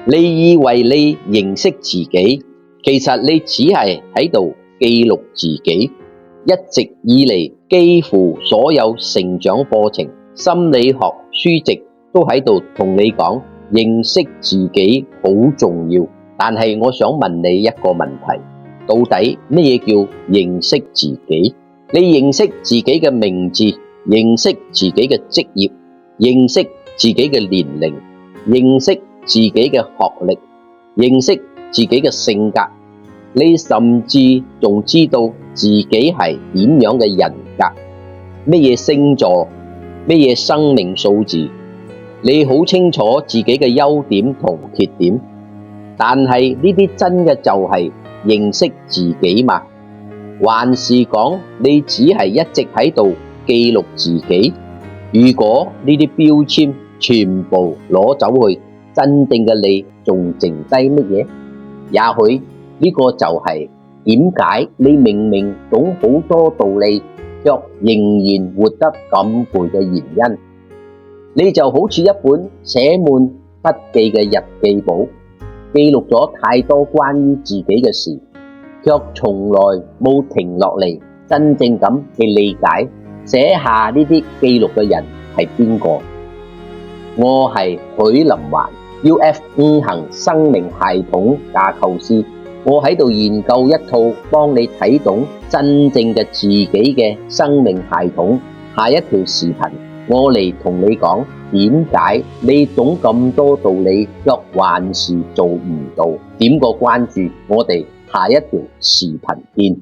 你以為你認識自己，其實你只係喺度記錄自己。一直以嚟，幾乎所有成長課程、心理學書籍都喺度同你講，認識自己好重要。但係我想問你一個問題，到底乜嘢叫認識自己？你認識自己嘅名字，認識自己嘅職業，認識自己嘅年齡，認識自己嘅學歷，認識自己嘅性格，你甚至仲知道自己係點樣嘅人格，乜嘢星座，乜嘢生命數字，你好清楚自己嘅優點同缺點。但係呢啲真嘅就係認識自己嘛？還是講你只係一直喺度記錄自己？如果呢啲標籤全部攞走去，真正嘅你仲剩低乜嘢？也許呢個就係點解你明明懂好多道理，卻仍然活得咁攰嘅原因。你就好似一本寫滿筆記嘅日記簿，記錄咗太多關於自己嘅事，卻從來冇停落嚟真正咁去理解寫下呢啲記錄嘅人係邊個。我係許林環 UF 5行生命系統架構師，我喺度研究一套幫你睇懂真正嘅自己嘅生命系統。下一條視頻我嚟同你講，點解你懂咁多道理，卻還是做唔到？點個關注，我哋下一條視頻見。